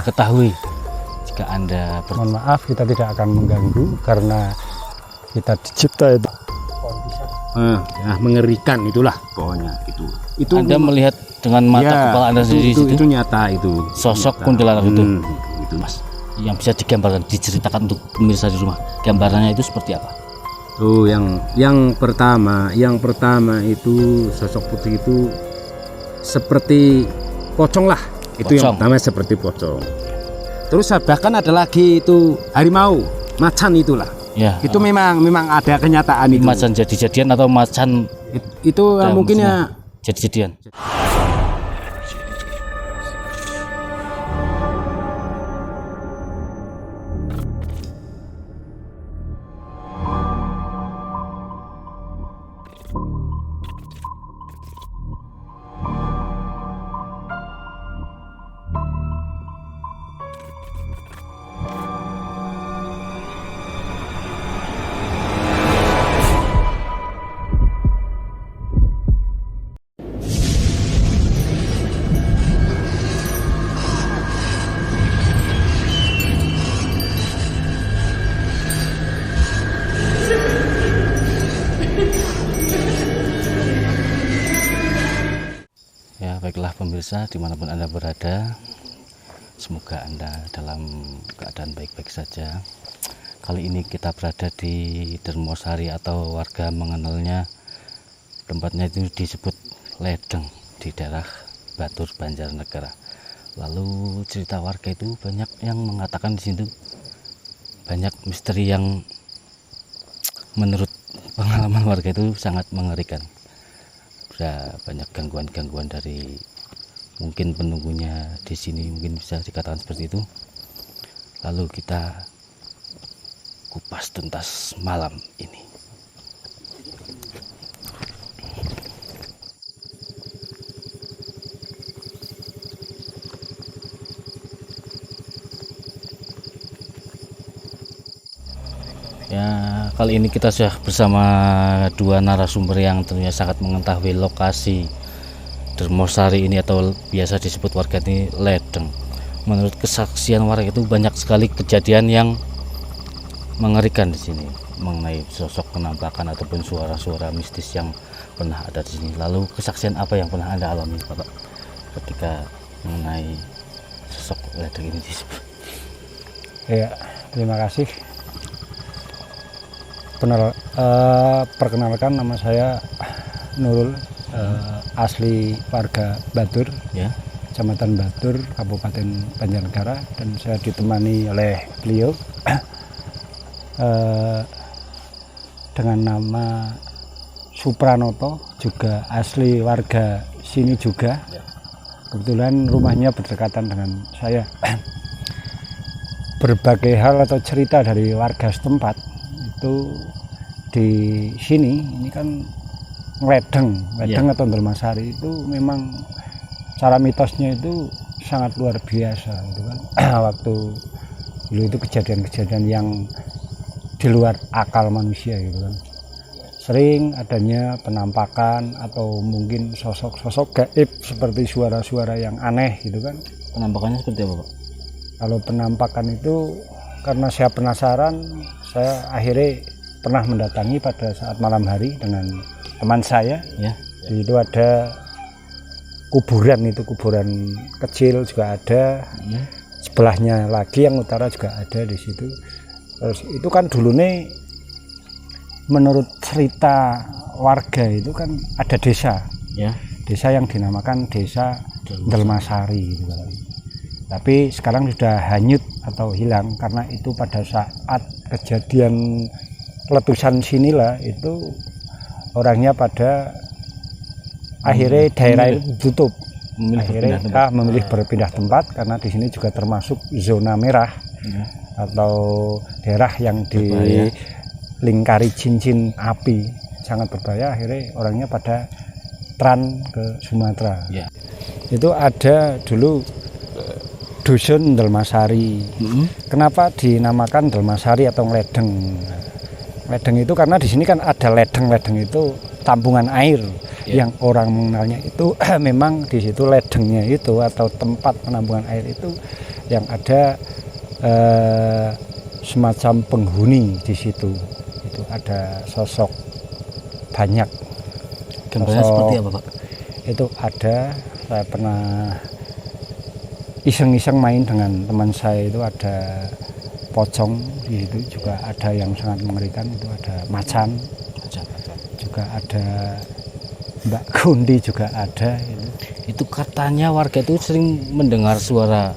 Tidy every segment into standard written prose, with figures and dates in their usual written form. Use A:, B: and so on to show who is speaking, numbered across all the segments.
A: ketahui jika Anda
B: mohon maaf kita tidak akan mengganggu karena kita dicipta itu
C: mengerikan itulah pokoknya itu
A: Anda melihat dengan mata kepala Anda sendiri
C: itu nyata itu
A: sosok
C: nyata.
A: kuntilanak itu
C: Itu Mas.
A: yang bisa digambarkan, diceritakan untuk pemirsa di rumah, gambarannya itu seperti apa?
C: Oh, yang pertama itu sosok putih itu seperti pocong lah. Itu
A: Pocong.
C: yang pertama seperti pocong. Terus bahkan ada lagi itu harimau, macan itulah.
A: Ya.
C: Itu memang ada kenyataan itu.
A: Macan jadi-jadian atau macan
C: Itu mungkin ya
A: jadi-jadian. Ya, baiklah pemirsa, dimanapun Anda berada, semoga Anda dalam keadaan baik-baik saja. Kali ini kita berada di Dermosari atau warga mengenalnya, tempatnya itu disebut Ledeng di daerah Batur, Banjarnegara. Lalu cerita warga itu banyak yang mengatakan di situ banyak misteri yang menurut pengalaman warga itu sangat mengerikan. Banyak gangguan-gangguan dari mungkin penunggunya di sini, mungkin bisa dikatakan seperti itu. Lalu kita kupas tuntas malam ini. Ya, kali ini kita sudah bersama dua narasumber yang tentunya sangat mengetahui lokasi Dermosari ini atau biasa disebut warga ini Ledeng. Menurut kesaksian warga itu banyak sekali kejadian yang mengerikan di sini mengenai sosok penampakan ataupun suara-suara mistis yang pernah ada di sini. Lalu kesaksian apa yang pernah Anda alami, Bapak, ketika mengenai sosok Ledeng ini disebut?
B: ya. Terima kasih. Perkenalkan, nama saya Nurul, asli warga Batur,
A: Ya.
B: Kecamatan Batur, Kabupaten Banjarnegara, dan saya ditemani oleh beliau dengan nama Supranoto, juga asli warga sini juga.
A: Ya.
B: Kebetulan rumahnya berdekatan dengan saya. Berbagai hal atau cerita dari warga setempat itu di sini, ini kan Ledeng atau Dermosari itu memang cara mitosnya itu sangat luar biasa gitu kan. Waktu dulu itu kejadian-kejadian yang di luar akal manusia gitu kan. Sering adanya penampakan atau mungkin sosok-sosok gaib seperti suara-suara yang aneh gitu kan.
A: Penampakannya seperti apa, Pak?
B: Kalau penampakan itu karena saya penasaran, saya akhirnya pernah mendatangi pada saat malam hari dengan teman saya.
A: Ya.
B: Di itu ada kuburan, itu kuburan kecil juga ada. Sebelahnya lagi yang utara juga ada di situ. Terus itu kan dulu nih, menurut cerita warga itu kan ada desa.
A: Ya.
B: Desa yang dinamakan Desa Dermosari gitu kan. Tapi sekarang sudah hanyut atau hilang karena itu pada saat kejadian letusan sinilah itu orangnya pada akhirnya daerah itu tutup. Akhirnya memilih berpindah tempat karena di sini juga termasuk zona merah atau daerah yang dilingkari cincin api, sangat berbahaya. Akhirnya orangnya pada tran ke Sumatera.
A: Ya.
B: Itu ada dulu dusun Dermosari. Kenapa dinamakan Dermosari atau Ledeng? Ledeng itu karena di sini kan ada ledeng itu tampungan air. Yang orang mengenalnya itu memang di situ ledengnya itu atau tempat penampungan air itu yang ada semacam penghuni di situ. Itu ada sosok banyak.
A: Gambarnya seperti apa, Pak?
B: Itu ada, saya pernah iseng-iseng main dengan teman saya, itu ada pocong di situ, juga ada yang sangat mengerikan, itu ada macan, juga ada Mbak Kundi juga ada.
A: Itu katanya warga itu sering mendengar suara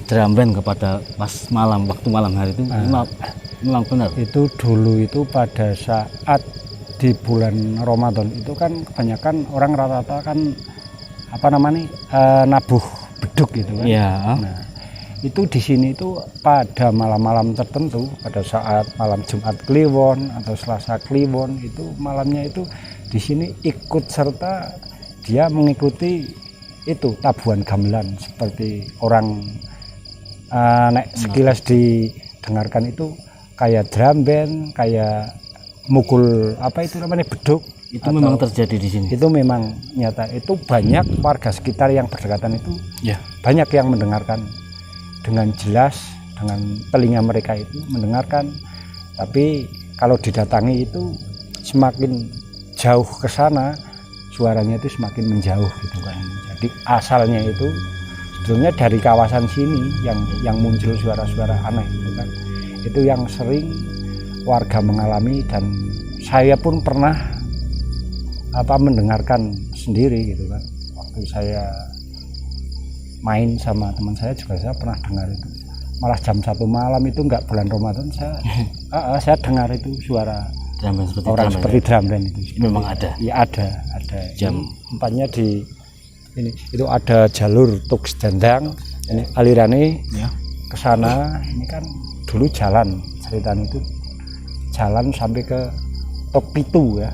A: drum band kepada pas malam, waktu malam hari itu. Memang benar.
B: Itu dulu itu pada saat di bulan Ramadan itu kan kebanyakan orang rata-rata kan nabuh beduk gitu kan.
A: Iya.
B: Nah, itu di sini itu pada malam-malam tertentu, pada saat malam Jumat Kliwon atau Selasa Kliwon, itu malamnya itu di sini ikut serta dia mengikuti itu tabuhan gamelan, seperti orang nek sekilas didengarkan itu kayak drum band, kayak mukul beduk.
A: Itu memang terjadi di sini.
B: Itu memang nyata. Itu banyak warga sekitar yang berdekatan itu,
A: ya,
B: banyak yang mendengarkan dengan jelas, dengan telinga mereka itu mendengarkan. Tapi kalau didatangi itu semakin jauh ke sana, suaranya itu semakin menjauh gitu kan. Jadi asalnya itu sebetulnya dari kawasan sini yang muncul suara-suara aneh gitu kan. Itu yang sering warga mengalami, dan saya pun pernah mendengarkan sendiri gitu kan. Waktu saya main sama teman saya juga saya pernah dengar itu. Malah jam 1 malam itu, enggak bulan Ramadan, saya dengar itu suara
A: drum band
B: orang seperti drum band itu.
A: Memang ada.
B: Iya ada.
A: Jam
B: tempatnya di ini, itu ada jalur Tuks Dandang. Ini alirannya
A: ya
B: ke sana. Ini kan dulu jalan, ceritanya itu jalan sampai ke Tok Pitu ya.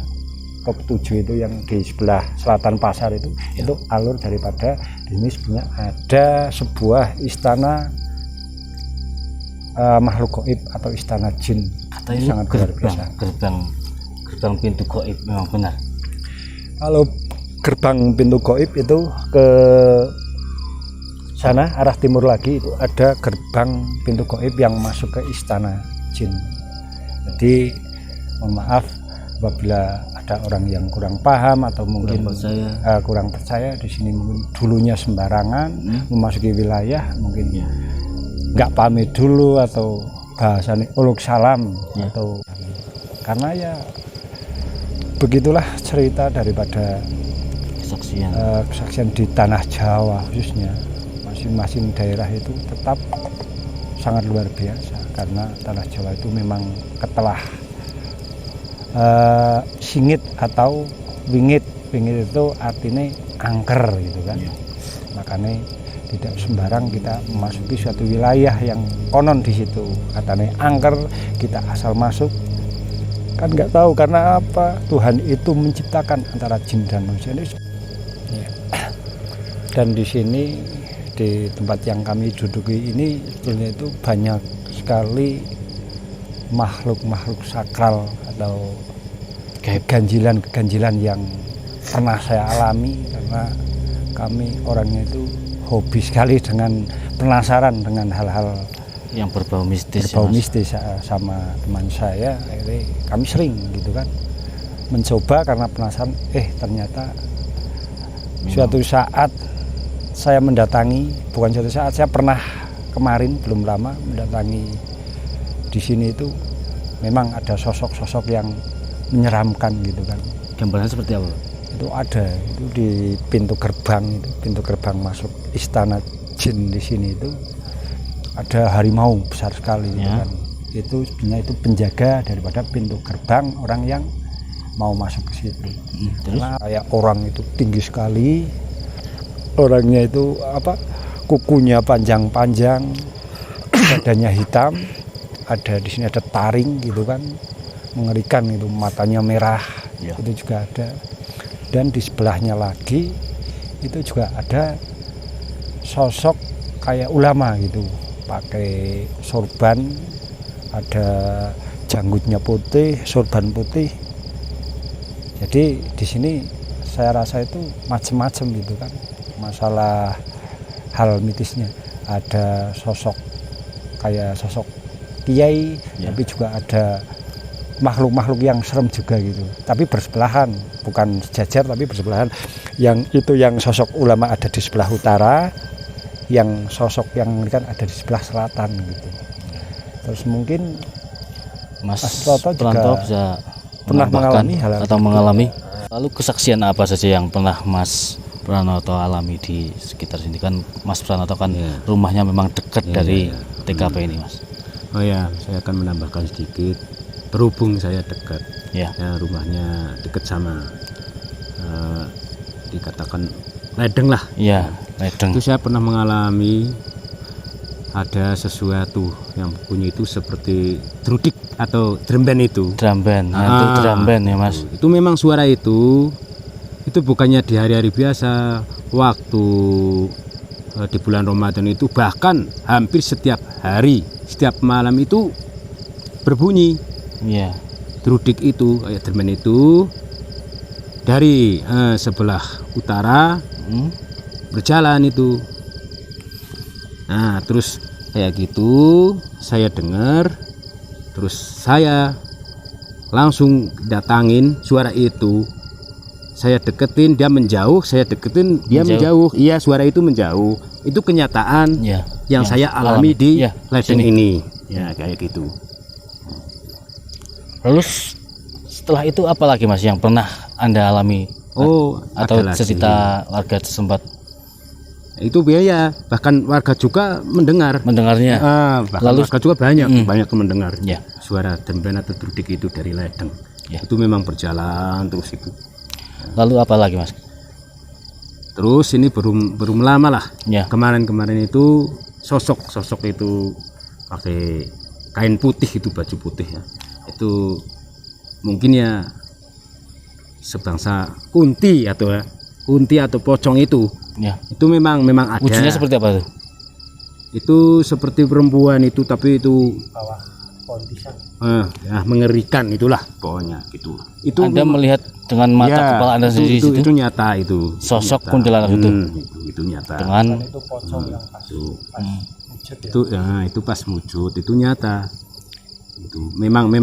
B: Tok 7 itu yang di sebelah selatan pasar itu. Itu alur daripada di sini sebenarnya ada sebuah istana makhluk gaib atau istana jin.
A: Katanya
B: sangat luar biasa.
A: Gerbang pintu gaib, memang benar.
B: Kalau gerbang pintu gaib itu ke sana arah timur lagi, itu ada gerbang pintu gaib yang masuk ke istana jin. Jadi mohon maaf apabila ada orang yang kurang paham atau mungkin kurang percaya di sini, mungkin dulunya sembarangan memasuki wilayah, mungkin nggak pamit dulu atau bahasanya uluk salam atau karena ya begitulah cerita daripada kesaksian di tanah Jawa khususnya. Masing-masing daerah itu tetap sangat luar biasa, karena tanah Jawa itu memang ketelah singit atau wingit itu artinya angker gitu kan. Makanya tidak sembarang kita memasuki suatu wilayah yang konon di situ katanya angker, kita asal masuk kan nggak tahu karena apa Tuhan itu menciptakan antara jin dan manusia ini. Dan di sini di tempat yang kami duduki ini sebetulnya itu banyak sekali makhluk-makhluk sakral atau keganjilan yang pernah saya alami, karena kami orangnya itu hobi sekali dengan penasaran dengan hal-hal
A: yang berbau mistis.
B: Sama teman saya, akhirnya kami sering gitu kan mencoba karena penasaran. Ternyata suatu saat saya mendatangi, bukan suatu saat, saya pernah kemarin belum lama mendatangi di sini itu, memang ada sosok-sosok yang menyeramkan gitu kan.
A: Gambarnya seperti apa?
B: Itu ada, itu di pintu gerbang masuk istana jin di sini itu ada harimau besar sekali gitu kan. Itu sebenarnya itu penjaga daripada pintu gerbang orang yang mau masuk ke situ. Karena kayak orang itu tinggi sekali, orangnya itu kukunya panjang-panjang, badannya hitam, ada di sini ada taring gitu kan, mengerikan itu, matanya merah. Itu juga ada. Dan di sebelahnya lagi itu juga ada sosok kayak ulama gitu, pakai sorban, ada janggutnya putih, sorban putih. Jadi di sini saya rasa itu macam-macam gitu kan, masalah hal mitisnya. ada sosok kayak sosok kiai, tapi juga ada makhluk-makhluk yang serem juga gitu. Tapi bersebelahan, bukan sejajar tapi bersebelahan. Yang sosok ulama ada di sebelah utara, yang sosok yang mengerikan ada di sebelah selatan gitu. Terus mungkin
A: Mas
B: Toto juga
A: Pranto bisa
B: pernah mengalami hal
A: atau mengalami. Lalu kesaksian apa saja yang pernah Mas Pranoto alami di sekitar sini? Kan Mas Pranoto kan rumahnya memang dekat dari TKP ini, Mas.
C: Oh ya, saya akan menambahkan sedikit. Berhubung saya dekat,
A: Ya.
C: rumahnya dekat sama dikatakan ledeng lah.
A: Iya, ledeng.
C: Itu saya pernah mengalami ada sesuatu yang bunyi itu seperti drudik atau drum band itu.
A: Drum band. Nah, itu drum band ya, Mas.
C: Itu memang suara itu bukannya di hari-hari biasa, waktu di bulan Ramadan itu bahkan hampir setiap hari, setiap malam itu berbunyi.
A: Iya.
C: Drudik itu, drum band itu dari sebelah utara berjalan itu. Nah, terus kayak gitu saya dengar, terus saya langsung datangin suara itu. Saya deketin, dia menjauh, saya deketin, dia menjauh. Iya, suara itu menjauh. Itu kenyataan yang saya alami di ledeng ini. Ya, kayak gitu.
A: Lalu setelah itu apa lagi, Mas, yang pernah Anda alami? Atau cerita warga setempat?
C: Itu biaya, bahkan warga juga
A: mendengarnya.
C: Bahkan lalu warga juga banyak mendengar suara drum band atau drudik itu dari ledeng. Itu memang berjalan terus itu.
A: Lalu apa lagi, Mas?
C: Terus ini belum lama lah. Kemarin itu sosok itu pakai kain putih, itu baju putih ya. Itu mungkin ya sebangsa kunti atau pocong itu. Itu memang ada.
A: Wujudnya seperti apa tuh?
C: Itu seperti perempuan itu, tapi itu
B: bawah kondisan.
C: Mengerikan itulah pokoknya gitu. Itu
A: Anda melihat dengan mata kepala Anda sendiri
C: itu nyata itu.
A: Sosok kuntilanak
C: itu nyata.
A: Dengan
B: itu pocong yang pas
C: itu pas wujud, itu nyata. Itu memang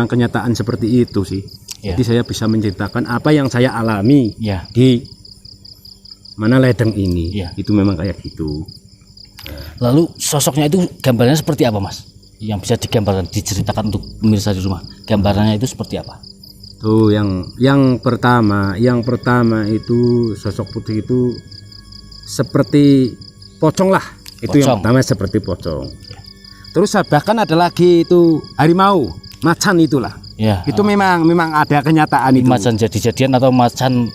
C: kenyataan seperti itu sih. Jadi saya bisa menceritakan apa yang saya alami di mana ledeng ini. Itu memang kayak gitu.
A: Lalu sosoknya itu gambarnya seperti apa, Mas? Yang bisa digambarkan, diceritakan untuk pemirsa di rumah. Gambarannya itu seperti apa?
C: Tuh yang pertama itu sosok putih itu seperti pocong lah. Itu yang pertama seperti pocong. Terus bahkan ada lagi itu harimau, macan itulah. Itu memang ada kenyataan itu.
A: Macan jadi-jadian atau macan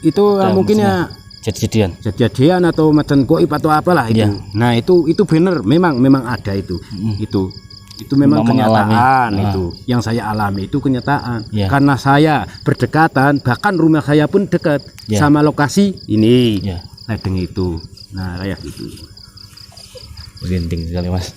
C: itu mungkin ya jadi-jadian atau macan goib atau apalah itu. Nah, itu benar, memang ada itu. Itu memang kenyataan itu. Yang saya alami itu kenyataan. Karena saya berdekatan, bahkan rumah saya pun dekat sama lokasi ini. Ledeng itu. Nah, kayak gitu.
A: Merinding sekali, Mas.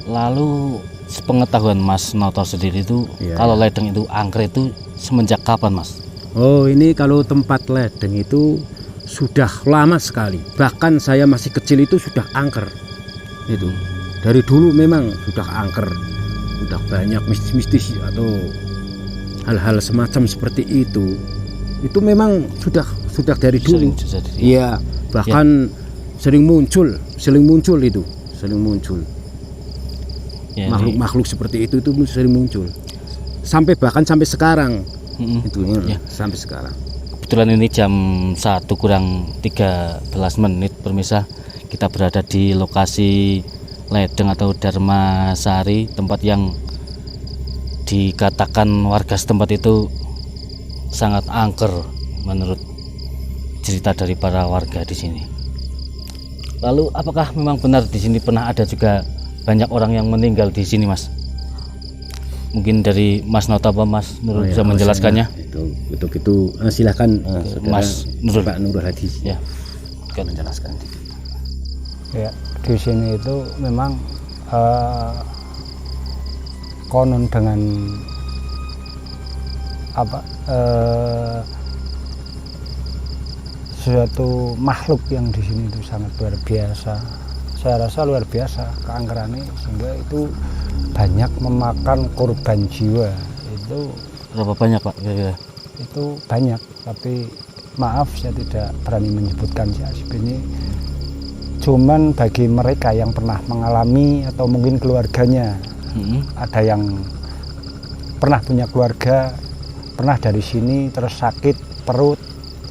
A: Lalu sepengetahuan Mas Noto sendiri itu kalau ledeng itu angker itu semenjak kapan, Mas?
C: Oh, ini kalau tempat ledeng itu sudah lama sekali. Bahkan saya masih kecil itu sudah angker. Itu dari dulu memang sudah angker. Sudah banyak mistis-mistis atau hal-hal semacam seperti itu. Itu memang sudah dari dulu. Iya, bahkan sering muncul itu. Makhluk-makhluk seperti itu sering muncul. Bahkan sampai sekarang. Sampai sekarang.
A: Kebetulan ini jam 1 kurang 13 menit pemirsa. Kita berada di lokasi ledeng atau Dharmasari, tempat yang dikatakan warga setempat itu sangat angker menurut cerita dari para warga di sini. Lalu apakah memang benar di sini pernah ada juga banyak orang yang meninggal di sini, Mas? Mungkin dari Mas Noto apa Mas Nurul bisa menjelaskannya?
C: Itu silakan
A: Mas Nurul.
C: Pak Nurul Hadi.
A: Menjelaskan.
B: Ya, di sini itu memang konon dengan sesuatu makhluk yang di sini itu sangat luar biasa. Saya rasa luar biasa keangkerannya, sehingga itu banyak memakan korban jiwa. Itu
A: Berapa banyak Pak kira-kira?
B: itu banyak, tapi maaf saya tidak berani menyebutkan si Asib ini. Cuman bagi mereka yang pernah mengalami atau mungkin keluarganya, ada yang pernah punya keluarga, pernah dari sini terus sakit perut,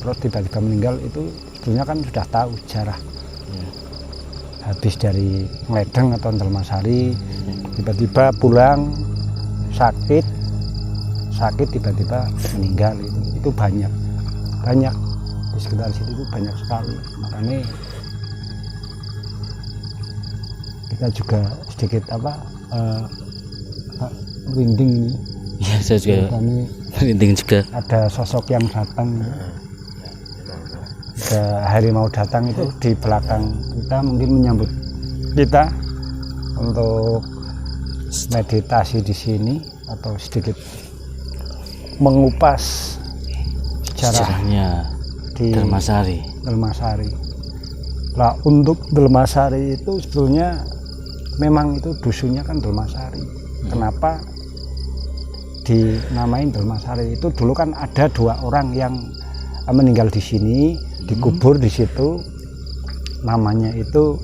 B: terus tiba-tiba meninggal, itu sebetulnya kan sudah tahu sejarah. Habis dari Ngledeng atau Delmasari, tiba-tiba pulang sakit tiba-tiba meninggal, itu banyak di sekitar situ, itu banyak sekali. Makanya kita juga sedikit merinding ini.
A: Ya, saya juga
B: Kami
A: merinding juga.
B: ada sosok yang datang, ada harimau datang itu di belakang kita, mungkin menyambut kita untuk meditasi di sini atau sedikit mengupas
A: Sejarahnya
B: di
A: Delmasari.
B: Delmasari. Nah, untuk Delmasari itu sebetulnya memang itu dusunnya kan Delmasari. Kenapa dinamain Delmasari? Itu dulu kan ada 2 orang yang meninggal di sini, dikubur di situ. Namanya itu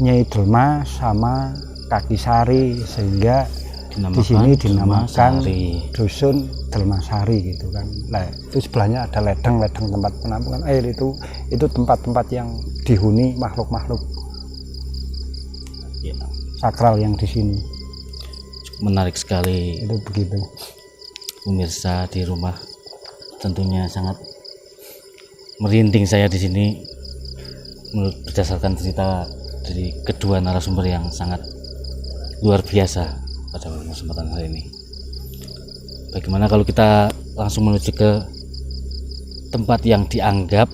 B: Nyai Delmas sama Kaki Sari, sehingga di sini dinamakan dusun Delmasari gitu kan. Nah, itu sebelahnya ada ledeng tempat penampungan air, itu tempat-tempat yang dihuni makhluk-makhluk
A: Ya,
B: sakral yang di sini.
A: menarik sekali
B: Itu begitu.
A: pemirsa di rumah. Tentunya sangat merinding saya di sini berdasarkan cerita dari kedua narasumber yang sangat luar biasa pada kesempatan hari ini. Bagaimana kalau kita langsung menuju ke tempat yang dianggap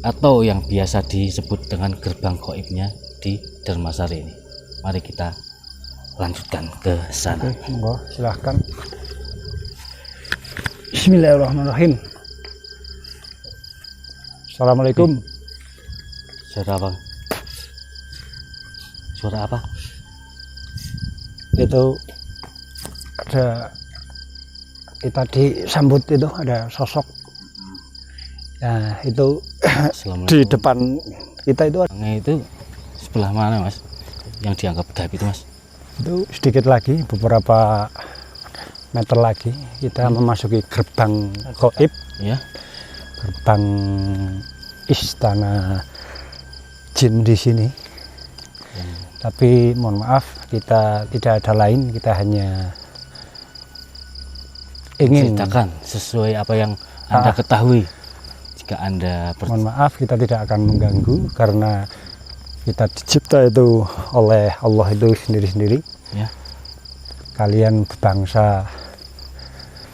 A: atau yang biasa disebut dengan gerbang gaibnya di Delmasari ini? Mari kita lanjutkan ke sana.
B: Oke, monggo silahkan. Bismillahirrahmanirrahim. Assalamualaikum.
A: Suara apa? Suara apa?
B: Itu ada, kita disambut itu ada sosok. Nah, itu di
A: Assalamualaikum.
B: depan kita itu
A: Itu sebelah mana Mas? Yang dianggap gaib itu Mas?
B: itu sedikit lagi, beberapa meter lagi kita memasuki gerbang gaib,
A: Ya.
B: gerbang istana jin di sini. Tapi mohon maaf, kita tidak ada lain, kita hanya ingin,
A: Ceritakan sesuai apa yang Anda ketahui. Jika Anda
B: mohon maaf, kita tidak akan mengganggu karena kita dicipta itu oleh Allah itu sendiri-sendiri.
A: ya,
B: Kalian berbangsa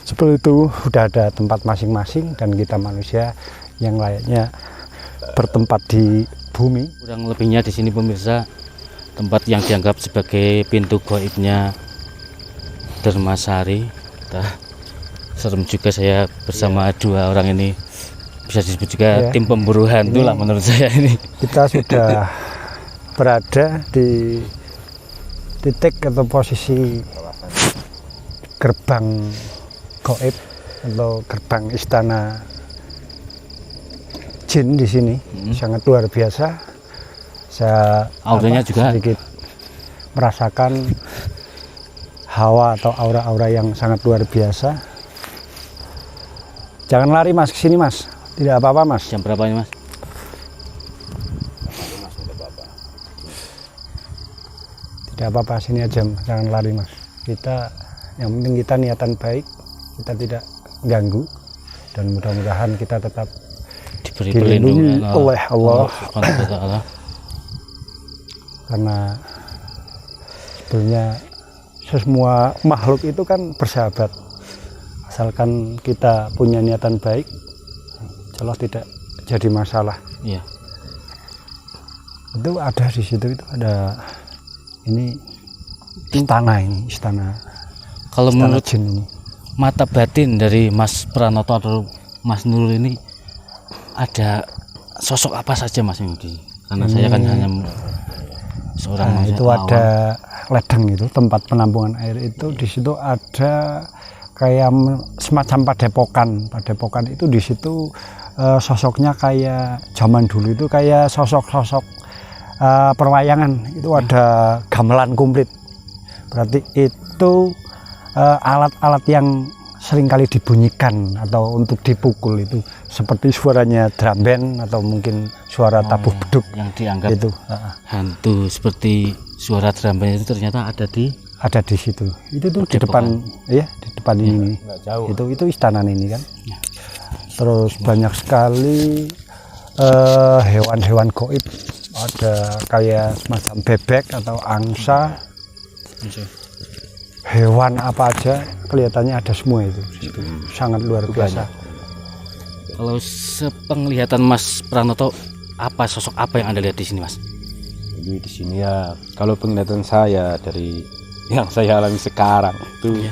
B: seperti itu, sudah ada tempat masing-masing, dan kita manusia yang layaknya bertempat di bumi.
A: kurang lebihnya di sini pemirsa, tempat yang dianggap sebagai pintu gaibnya Delmasari. Serem juga saya bersama dua orang ini, bisa disebut juga
B: Ya.
A: tim pemburu hantu lah menurut saya ini.
B: Kita sudah berada di titik atau posisi gerbang gaib atau gerbang istana jin di sini. Sangat luar biasa. Saya
A: Auranya juga
B: sedikit merasakan hawa atau aura-aura yang sangat luar biasa. Jangan lari Mas, ke sini Mas. Tidak apa-apa Mas.
A: jam berapa ini Mas?
B: Tidak apa-apa, sini aja, jangan lari Mas. Kita, yang penting kita niatan baik, kita tidak ganggu, dan mudah-mudahan kita tetap
A: Diberi
B: dilindungi
A: perlindungan
B: oleh Allah.
A: Subhanahu wa ta'ala.
B: Karena sebenarnya semua makhluk itu kan bersahabat, asalkan kita punya niatan baik, insya Allah tidak jadi masalah.
A: Iya.
B: Itu ada di situ, itu ada ini istana, ini istana
A: Kalau menurut
B: jin ini.
A: mata batin dari Mas Pranoto atau Mas Nurul ini, ada sosok apa saja Mas Yudi? Karena saya kan hanya seorang manusia
B: itu
A: awam.
B: ada ledeng, itu tempat penampungan air itu. Di situ ada kayak semacam padepokan itu. Di situ sosoknya kayak zaman dulu itu kayak sosok-sosok perwayangan. Itu ada gamelan komplit, berarti itu alat-alat yang seringkali dibunyikan atau untuk dipukul, itu seperti suaranya drum band atau mungkin suara tabuh beduk
A: yang dianggap
B: itu.
A: Hantu seperti suara drum band itu ternyata ada di
B: situ. Itu tuh di
A: Padepokan.
B: depan, ya di depan ini.
C: Nggak jauh.
B: Itu istana ini kan.
A: Ya.
B: Terus banyak sekali hewan-hewan gaib. Ada kayak semacam bebek atau angsa. Hewan apa aja kelihatannya ada semua itu. Di situ. Sangat luar biasa.
A: Kalau sepenglihatan Mas Pranoto, sosok apa yang Anda lihat di sini Mas?
C: Jadi di sini ya, kalau penglihatan saya dari yang saya alami sekarang itu
A: Iya.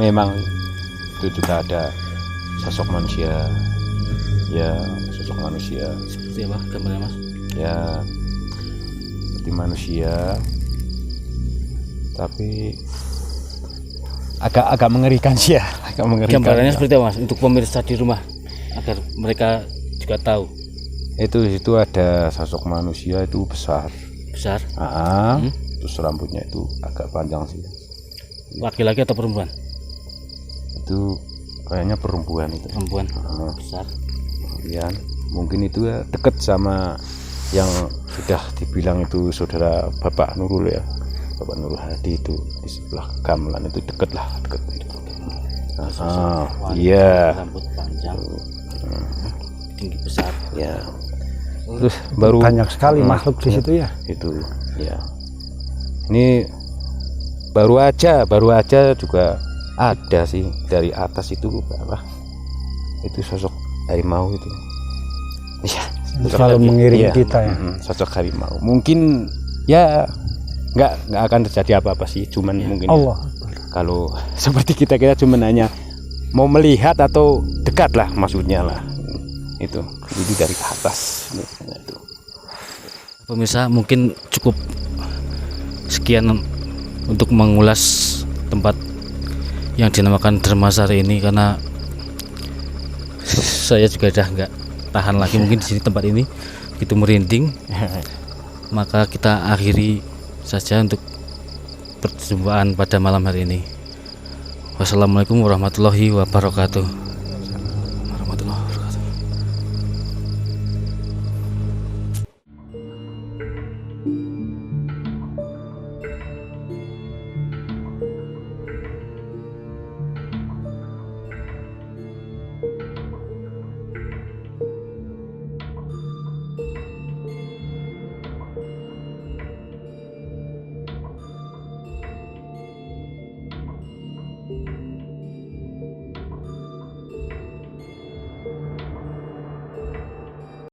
C: memang itu juga ada sosok manusia. Ya, sosok manusia.
A: Seperti apa gambarnya Mas?
C: Ya, seperti manusia. Tapi agak mengerikan sih ya, agak mengerikan.
A: Gambarannya
C: ya.
A: seperti apa Mas? Untuk pemirsa di rumah agar mereka juga tahu.
C: Itu di situ ada sosok manusia itu besar. Terus rambutnya itu agak panjang sih.
A: Laki-laki atau perempuan?
C: Itu kayaknya perempuan itu.
A: Perempuan. Besar.
C: Kemudian mungkin itu ya dekat sama yang sudah dibilang itu saudara Bapak Nurul ya, Bapak Nurul Hadi itu di sebelah gamelan itu dekat itu. Iya.
A: Rambut panjang. Tinggi besar.
C: Ya. Terus baru
B: Banyak sekali makhluk di situ ya.
C: Itu ya. Ini baru aja juga ada sih dari atas itu apa? Itu sosok harimau itu. Iya,
B: Selalu mengiringi kita ya.
C: Sosok harimau. Mungkin ya nggak akan terjadi apa-apa sih, cuman mungkin
B: Allah.
C: kalau seperti kita cuman hanya mau melihat atau dekat lah maksudnya lah. Itu jadi dari atas itu.
A: Pemirsa, mungkin cukup sekian untuk mengulas tempat yang dinamakan Dermasari ini, karena saya juga udah nggak tahan lagi mungkin di sini tempat ini itu merinding. Maka kita akhiri saja untuk perjumpaan pada malam hari ini. Wassalamualaikum warahmatullahi wabarakatuh.